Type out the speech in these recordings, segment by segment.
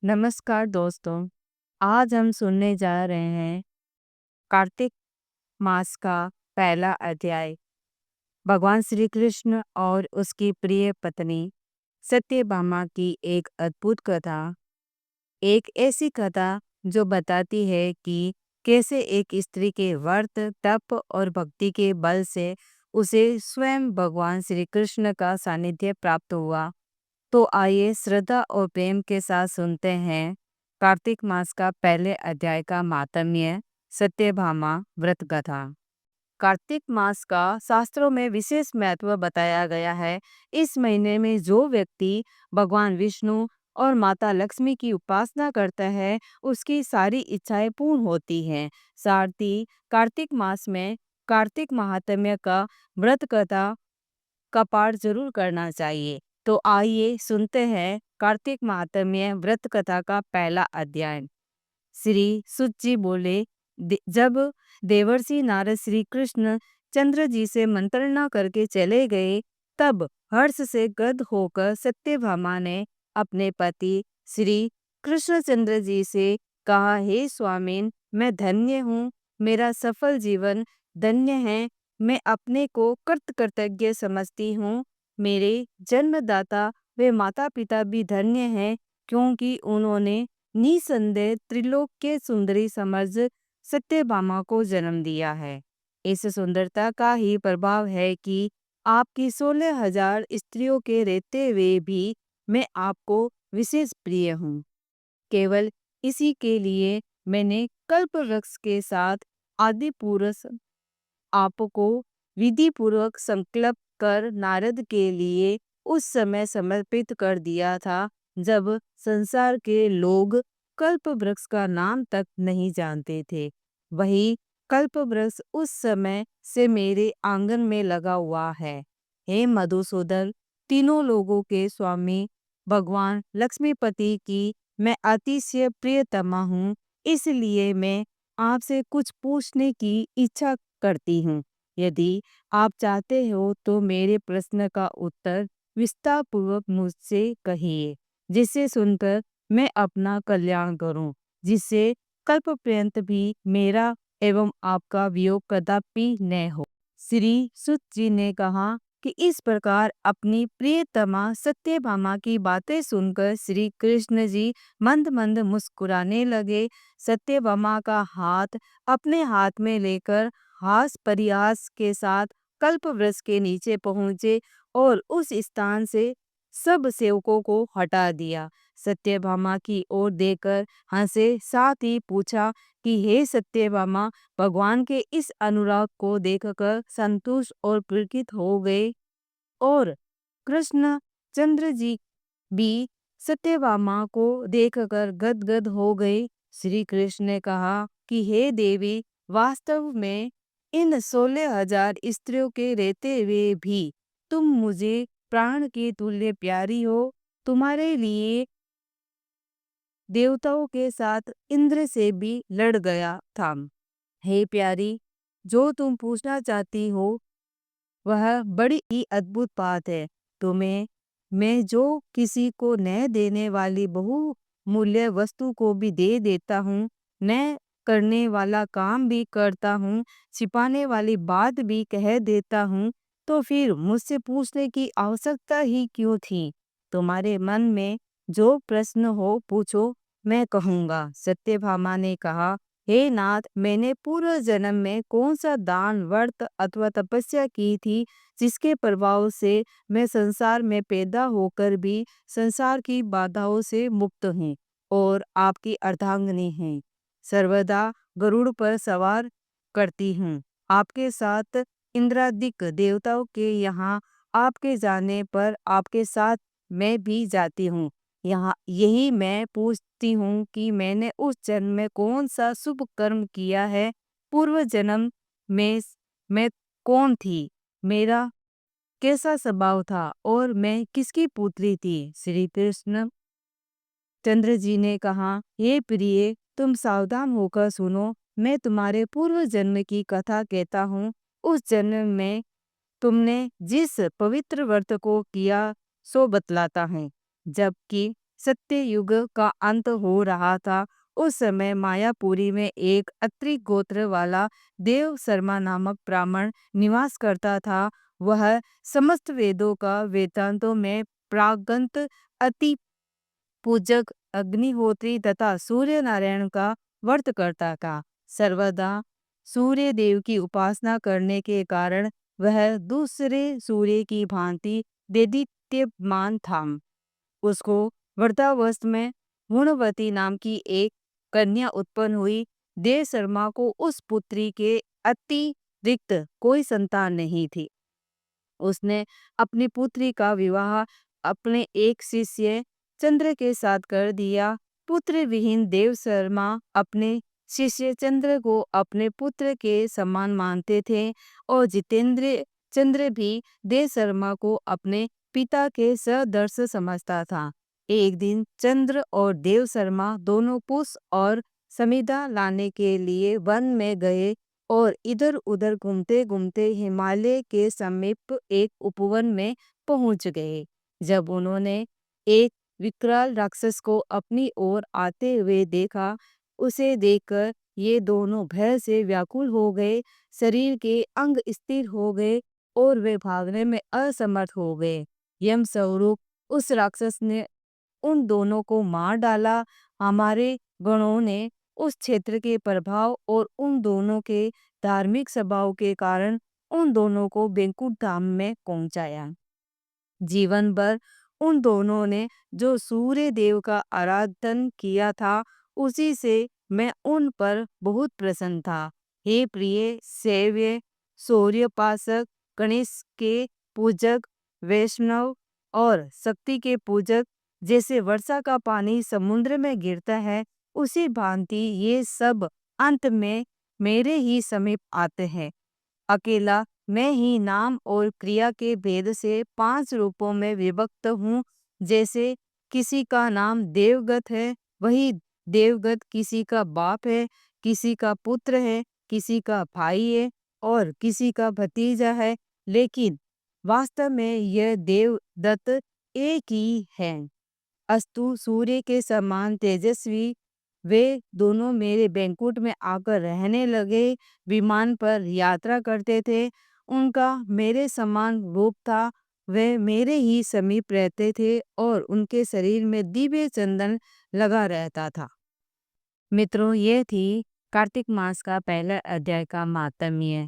नमस्कार दोस्तों। आज हम सुनने जा रहे हैं कार्तिक मास का पहला अध्याय। भगवान श्री कृष्ण और उसकी प्रिय पत्नी सत्यभामा की एक अद्भुत कथा। एक ऐसी कथा जो बताती है कि कैसे एक स्त्री के व्रत, तप और भक्ति के बल से उसे स्वयं भगवान श्री कृष्ण का सानिध्य प्राप्त हुआ। तो आइए श्रद्धा और प्रेम के साथ सुनते हैं कार्तिक मास का पहले अध्याय का मातम्य, सत्यभामा व्रत कथा। कार्तिक मास का शास्त्रों में विशेष महत्व बताया गया है। इस महीने में जो व्यक्ति भगवान विष्णु और माता लक्ष्मी की उपासना करता है, उसकी सारी इच्छाएं पूर्ण होती हैं। साथ ही कार्तिक मास में कार्तिक महात्म्य का व्रत कथा का पाठ जरूर करना चाहिए। तो आइए सुनते हैं कार्तिक महात्म्य व्रत कथा का पहला अध्याय। श्री सुत जी बोले, जब देवर्षि नारद श्री कृष्ण चंद्र जी से मंत्रणा करके चले गए, तब हर्ष से गद होकर सत्यभामा ने अपने पति श्री कृष्णचंद्र जी से कहा, हे स्वामीन, मैं धन्य हूँ, मेरा सफल जीवन धन्य है। मैं अपने को कृतज्ञ समझती हूँ। मेरे जन्मदाता वे माता पिता भी धन्य हैं, क्योंकि उन्होंने निसंदेह त्रिलोक के सुंदरी समझ सत्यभामा को जन्म दिया है। इस सुंदरता का ही प्रभाव है कि आपकी 16,000 स्त्रियों के रहते हुए भी मैं आपको विशेष प्रिय हूँ। केवल इसी के लिए मैंने कल्प वृक्ष के साथ आदि पुरुष आपको विधि पूर्वक संकल्प कर नारद के लिए उस समय समर्पित कर दिया था, जब संसार के लोग कल्प वृक्ष का नाम तक नहीं जानते थे। वही कल्प वृक्ष उस समय से मेरे आंगन में लगा हुआ है। हे मधुसूदन, तीनों लोगों के स्वामी भगवान लक्ष्मीपति की मैं अतिशय प्रियतमा हूँ, इसलिए मैं आपसे कुछ पूछने की इच्छा करती हूँ। यदि आप चाहते हो तो मेरे प्रश्न का उत्तर विस्तार पूर्वक मुझसे कहिए, जिसे सुनकर मैं अपना कल्याण करूं, जिससे कल्प पर्यंत भी मेरा एवं आपका वियोग कदापि न हो। श्री सुत जी ने कहा कि इस प्रकार अपनी प्रियतमा सत्यभामा की बातें सुनकर श्री कृष्ण जी मंद मंद मुस्कुराने लगे। सत्यभामा का हाथ अपने हाथ में लेकर हास परिहास के साथ कल्प वृक्ष के नीचे पहुंचे और उस स्थान से सब सेवकों को हटा दिया। सत्यभामा की ओर देखकर हंसे, साथ ही पूछा कि हे सत्यभामा, भगवान के इस अनुराग को देखकर संतुष्ट और पुलकित हो गए। और कृष्ण चंद्र जी भी सत्यभामा को देखकर गदगद हो गए। श्री कृष्ण ने कहा कि हे देवी, वास्तव में इन 16,000 स्त्रियों के रहते हुए भी तुम मुझे प्राण के तुल्य प्यारी हो। तुम्हारे लिए देवताओं के साथ इंद्र से भी लड़ गया था। हे प्यारी, जो तुम पूछना चाहती हो वह बड़ी ही अद्भुत बात है। तुम्हें मैं जो किसी को न देने वाली बहुमूल्य वस्तु को भी दे देता हूँ, न करने वाला काम भी करता हूँ, छिपाने वाली बात भी कह देता हूँ, तो फिर मुझसे पूछने की आवश्यकता ही क्यों थी? तुम्हारे मन में जो प्रश्न हो पूछो, मैं कहूँगा। सत्यभामा ने कहा, हे नाथ, मैंने पूर्व जन्म में कौन सा दान, व्रत अथवा तपस्या की थी, जिसके प्रभाव से मैं संसार में पैदा होकर भी संसार की बाधाओं से मुक्त हूँ और आपकी अर्धांगिनी हूँ। सर्वदा गरुड़ पर सवार करती हूँ। आपके साथ इंद्रादिक देवताओं के यहाँ आपके जाने पर आपके साथ मैं भी जाती हूँ। यहाँ यही मैं पूछती हूँ कि मैंने उस जन्म में कौन सा शुभ कर्म किया है। पूर्व जन्म में मैं कौन थी, मेरा कैसा स्वभाव था और मैं किसकी पुत्री थी? श्री कृष्ण चंद्र जी ने कहा, हे प्रिय, तुम सावधान होकर सुनो। मैं तुम्हारे पूर्व जन्म की कथा कहता हूँ। उस जन्म में तुमने जिस पवित्र व्रत को किया सो बतलाता है। जबकि सत्य युग का अंत हो रहा था। उस समय मायापुरी में एक अत्रि गोत्र वाला देव शर्मा नामक ब्राह्मण निवास करता था। वह समस्त वेदों का वेदांतों में प्रागंत, अति पूजक, अग्निहोत्री तथा सूर्य नारायण का व्रत करता था। सर्वदा सूर्य देव की उपासना करने के कारण वह दूसरे सूर्य की भांति देदीप्यमान था। उसको वृद्धावस्था में गुणवती नाम की एक कन्या उत्पन्न हुई। देव शर्मा को उस पुत्री के अतिरिक्त कोई संतान नहीं थी। उसने अपनी पुत्री का विवाह अपने एक शिष्य चंद्र के साथ कर दिया। पुत्र विहीन देव शर्मा अपने शिष्य चंद्र को अपने पुत्र के समान मानते थे और जितेंद्र चंद्र भी देव शर्मा को अपने पिता के सदर्श समझता था। एक दिन चंद्र और देव शर्मा दोनों पुष्प और समिधा लाने के लिए वन में गए और इधर उधर घूमते घूमते हिमालय के समीप एक उपवन में पहुंच गए। जब उन्होंने एक विकराल राक्षस को अपनी ओर आते हुए देखा, उसे देखकर ये दोनों भय से व्याकुल हो गए। शरीर के अंग स्थिर हो गए और वे भागने में असमर्थ हो गए। यम स्वरूप उस राक्षस ने उन दोनों को मार डाला। हमारे गणों ने उस क्षेत्र के प्रभाव और उन दोनों के धार्मिक स्वभाव के कारण उन दोनों को बेकुंठ धाम में पहुंचाया। जीवन भर उन दोनों ने जो सूर्य देव का आराधन किया था, उसी से मैं उन पर बहुत प्रसन्न था। हे प्रिय सेव्य, सूर्योपासक, गणेश के पूजक, वैष्णव और शक्ति के पूजक, जैसे वर्षा का पानी समुद्र में गिरता है, उसी भांति ये सब अंत में मेरे ही समीप आते हैं। अकेला मैं ही नाम और क्रिया के भेद से 5 रूपों में विभक्त हूँ। जैसे किसी का नाम देवगत है, वही देवगत किसी का बाप है, किसी का पुत्र है, किसी का भाई है और किसी का भतीजा है, लेकिन वास्तव में यह देवदत्त एक ही है। अस्तु सूर्य के समान तेजस्वी वे दोनों मेरे बैंकुट में आकर रहने लगे। विमान पर यात्रा करते थे। उनका मेरे समान रूप था। वे मेरे ही समीप रहते थे और उनके शरीर में दिव्य चंदन लगा रहता था। मित्रों, ये थी कार्तिक मास का पहला अध्याय का माहात्म्य,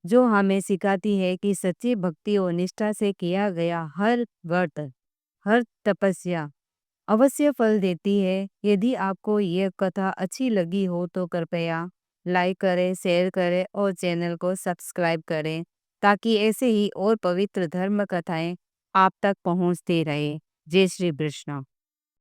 जो हमें सिखाती है कि सच्ची भक्ति और निष्ठा से किया गया हर व्रत, हर तपस्या अवश्य फल देती है। यदि आपको यह कथा अच्छी लगी हो तो कृपया लाइक करें, शेयर करें और चैनल को सब्सक्राइब करें, ताकि ऐसे ही और पवित्र धर्म कथाएं आप तक पहुंचती रहे। जय श्री कृष्ण।